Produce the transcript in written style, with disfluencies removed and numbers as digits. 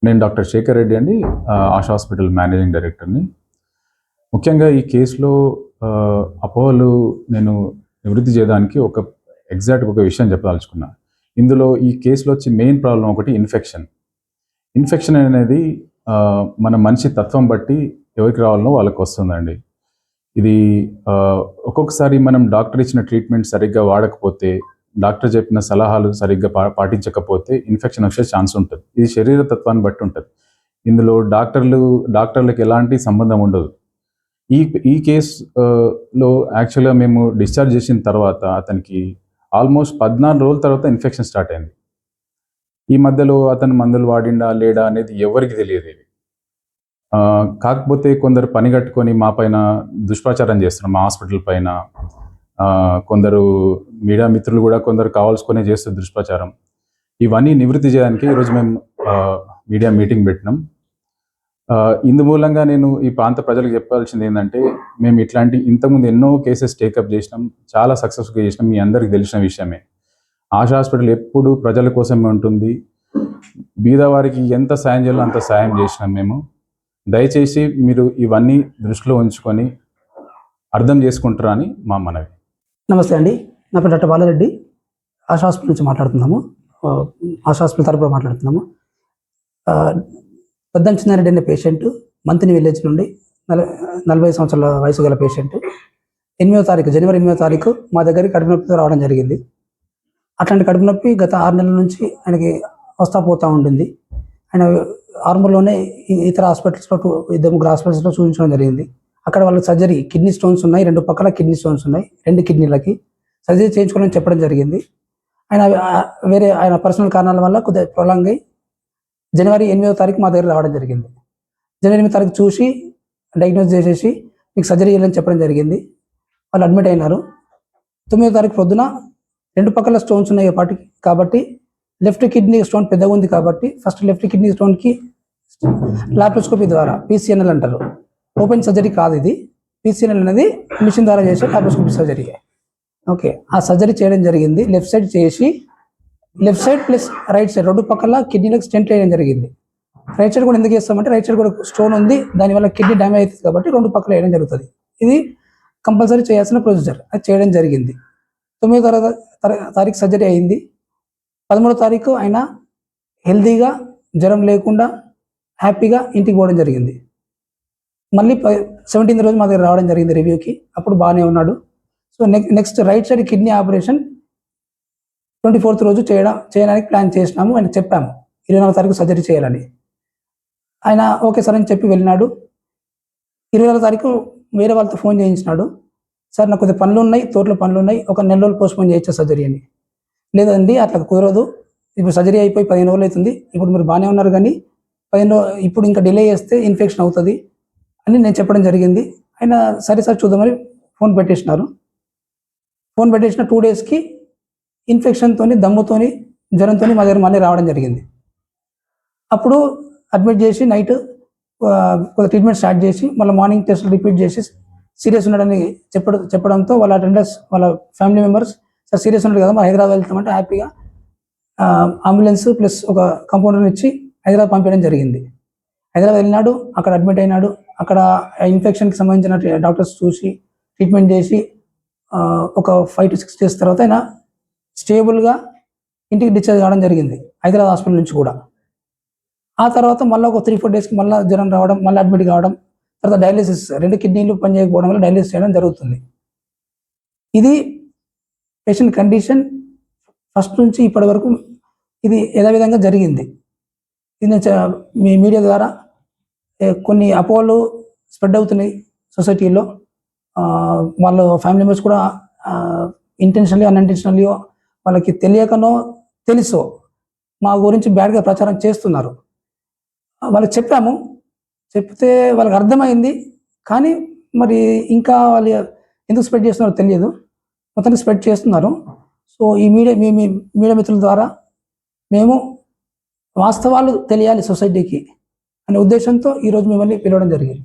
నేను డాక్టర్ శేఖర్ రెడ్డి అండి, ASHA hospital managing డైరెక్టర్ని. ముఖ్యంగా ఈ కేసులో అపోహలు నేను నివృత్తి చేయడానికి ఒక విషయం చెప్పదలుచుకున్నా. ఇందులో ఈ కేసులో వచ్చే మెయిన్ ప్రాబ్లం ఒకటి ఇన్ఫెక్షన్. ఇన్ఫెక్షన్ అనేది మన మనిషి తత్వం బట్టి ఎవరికి రావాలనో వాళ్ళకి వస్తుందండి. ఇది ఒక్కొక్కసారి మనం డాక్టర్ ఇచ్చిన ట్రీట్మెంట్ సరిగ్గా వాడకపోతే, డాక్టర్ చెప్పిన సలహాలు సరిగ్గా పాటించకపోతే ఇన్ఫెక్షన్ వచ్చే ఛాన్స్ ఉంటుంది. ఇది శరీర తత్వాన్ని బట్టి ఉంటుంది. ఇందులో డాక్టర్లకు ఎలాంటి సంబంధం ఉండదు. ఈ కేసులో యాక్చువల్గా మేము డిశ్చార్జ్ చేసిన తర్వాత అతనికి ఆల్మోస్ట్ 14 రోజుల తర్వాత ఇన్ఫెక్షన్ స్టార్ట్ అయింది. ఈ మధ్యలో అతను మందులు వాడిండా లేడా అనేది ఎవరికి తెలియదు. కాకపోతే కొందరు పని కట్టుకొని మా పైన దుష్ప్రచారం చేస్తున్నారు, మా హాస్పిటల్ పైన. కొందరు మీడియా మిత్రులు కూడా కొందరు కావాల్సుకునే చేస్తారు దుష్ప్రచారం. ఇవన్నీ నివృత్తి చేయడానికి ఈరోజు మేము మీడియా మీటింగ్ పెట్టినాం. ఇందు మూలంగా నేను ఈ ప్రాంత ప్రజలకు చెప్పాల్సింది ఏంటంటే, మేము ఇంతకుముందు ఎన్నో కేసెస్ టేకప్ చేసినాం, చాలా సక్సెస్ఫుల్గా చేసినాం. మీ అందరికీ తెలిసిన విషయమే. ఆశా హాస్పిటల్ ఎప్పుడు ప్రజల కోసమే ఉంటుంది. బీదవారికి ఎంత సాయం చేయాలో అంత సాయం చేసినాం మేము. దయచేసి మీరు ఇవన్నీ దృష్టిలో ఉంచుకొని అర్థం చేసుకుంటారా అని మా మనవి. నమస్తే అండి, నా పేరు డాక్టర్ బాలారెడ్డి, ఆశా హాస్పిటల్ నుంచి మాట్లాడుతున్నాము. ఆశా హాస్పిటల్ తరపున మాట్లాడుతున్నాము. పెద్దం చిన్నారెడ్డి అనే పేషెంట్ మంతిని విలేజ్ నుండి 40 సంవత్సరాల వయసు గల పేషెంట్. జనవరి 8వ తారీఖు మా దగ్గరికి కడుపు నొప్పితో రావడం జరిగింది. అట్లాంటి కడుపు నొప్పి గత 6 నెలల నుంచి ఆయనకి వస్తా పోతూ ఉంటుంది. ఆయన ఆర్మూర్లోనే ఇతర హాస్పిటల్స్లో 2-3 హాస్పిటల్స్లో చూపించడం జరిగింది. అక్కడ వాళ్ళకి సర్జరీ, కిడ్నీ స్టోన్స్ ఉన్నాయి, 2 పక్కల కిడ్నీ స్టోన్స్ ఉన్నాయి, 2 కిడ్నీలకి సర్జరీ చేయించుకోవాలని చెప్పడం జరిగింది. ఆయన పర్సనల్ కారణాల వల్ల కొద్దిగా ప్రొలాంగ్ అయ్యి జనవరి 8వ తారీఖు మా దగ్గర రావడం జరిగింది. జనవరి 8వ తారీఖు చూసి డయాగ్నోస్ చేసేసి మీకు సర్జరీ చేయాలని చెప్పడం జరిగింది. వాళ్ళు అడ్మిట్ అయినారు. 9వ తారీఖు పొద్దున 2 పక్కల స్టోన్స్ ఉన్నాయి కాబట్టి లెఫ్ట్ కిడ్నీ స్టోన్ పెద్దగా ఉంది కాబట్టి ఫస్ట్ లెఫ్ట్ కిడ్నీ స్టోన్కి లాప్రోస్కోపీ ద్వారా, PCNL అంటారు, ఓపెన్ సర్జరీ కాదు ఇది. PCNL అనేది మిషన్ ద్వారా చేసే లాప్రోస్కోపీ సర్జరీ. ఓకే, ఆ సర్జరీ చేయడం జరిగింది. లెఫ్ట్ సైడ్ చేసి left side plus right side 2 పక్కల కిడ్నీలకు స్టెంట్ వేయడం జరిగింది. రైట్ సైడ్ కూడా ఎందుకు చేస్తామంటే రైట్ సైడ్ కూడా స్టోన్ ఉంది, దానివల్ల కిడ్నీ డ్యామేజ్ అవుతుంది కాబట్టి 2 పక్కల వేయడం జరుగుతుంది. ఇది కంపల్సరీ చేయాల్సిన ప్రొసీజర్, అది చేయడం జరిగింది. 9వ తారీఖు సర్జరీ అయింది. 13వ తారీఖు ఆయన హెల్తీగా, జ్వరం లేకుండా హ్యాపీగా ఇంటికి పోవడం జరిగింది. మళ్ళీ 17వ రోజు మా దగ్గర రావడం జరిగింది రివ్యూకి. అప్పుడు బాగానే ఉన్నాడు. So next right side kidney operation 24వ రోజు చేయడానికి ప్లాన్ చేసినాము. ఆయన చెప్పాము 24వ తారీఖు సర్జరీ చేయాలని. ఆయన ఓకే సార్ అని చెప్పి వెళ్ళినాడు. 24వ తారీఖు వేరే వాళ్ళతో ఫోన్ చేయించినాడు. సార్ నాకు కొద్దిగా పనులు ఉన్నాయి, తోటలో పనులు ఉన్నాయి, ఒక 1 నెల రోజులు పోస్ట్పోన్ చేయొచ్చా సర్జరీ అని. లేదండి అట్లా కుదరదు, ఇప్పుడు సర్జరీ అయిపోయి 15 రోజులు అవుతుంది, ఇప్పుడు మీరు బాగానే ఉన్నారు కానీ 15 ఇప్పుడు ఇంకా డిలే చేస్తే ఇన్ఫెక్షన్ అవుతుంది అని నేను చెప్పడం జరిగింది. ఆయన సరే సార్ చూద్దామని ఫోన్ పెట్టేసినారు. ఫోన్ పెట్టేసిన 2 డేస్కి ఇన్ఫెక్షన్తో, దమ్ముతోని, జ్వరంతో మా దగ్గర మళ్ళీ రావడం జరిగింది. అప్పుడు అడ్మిట్ చేసి నైట్ కొంత ట్రీట్మెంట్ స్టార్ట్ చేసి మళ్ళీ మార్నింగ్ టెస్ట్లు రిపీట్ చేసి సీరియస్ ఉన్నాడని చెప్పడంతో వాళ్ళ అటెండర్స్, వాళ్ళ ఫ్యామిలీ మెంబర్స్ సార్ సీరియస్ ఉన్నాడు కదా మరి హైదరాబాద్ వెళ్తామంటే హ్యాపీగా అంబులెన్స్ ప్లస్ ఒక కంపౌండర్ని ఇచ్చి హైదరాబాద్ పంపించడం జరిగింది. హైదరాబాద్ వెళ్ళినాడు, అక్కడ అడ్మిట్ అయినాడు. అక్కడ ఇన్ఫెక్షన్కి సంబంధించిన డాక్టర్స్ చూసి ట్రీట్మెంట్ చేసి ఒక 5 to 6 days తర్వాత ఆయన స్టేబుల్గా ఇంటికి డిశ్చార్జ్ కావడం జరిగింది హైదరాబాద్ హాస్పిటల్ నుంచి కూడా. ఆ తర్వాత మళ్ళీ ఒక 3-4 daysకి మళ్ళీ జ్వరం రావడం, మళ్ళీ అడ్మిట్ కావడం, తర్వాత డయాలిసిస్, 2 కిడ్నీలు పనిచేయకపోవడం వల్ల డయాలిసిస్ చేయడం జరుగుతుంది. ఇది పేషెంట్ కండిషన్ ఫస్ట్ నుంచి ఇప్పటి వరకు ఇది యథావిధంగా జరిగింది. ఇది మీ మీడియా ద్వారా కొన్ని అపోహలు స్ప్రెడ్ అవుతున్నాయి సొసైటీలో. వాళ్ళ ఫ్యామిలీ మెంబర్స్ కూడా ఇంటెన్షనల్లీ అన్ఇంటెన్షనల్లీ వాళ్ళకి తెలియకనో తెలుసో మా గురించి బ్యాడ్గా ప్రచారం చేస్తున్నారు. వాళ్ళకి చెప్తే వాళ్ళకి అర్థమైంది, కానీ మరి ఇంకా వాళ్ళు ఎందుకు స్ప్రెడ్ చేస్తున్నారో తెలియదు, మొత్తానికి స్ప్రెడ్ చేస్తున్నారు. సో ఈ మీడియా మిత్రుల ద్వారా మేము వాస్తవాలు తెలియాలి సొసైటీకి అనే ఉద్దేశంతో ఈరోజు మిమ్మల్ని పిలవడం జరిగింది.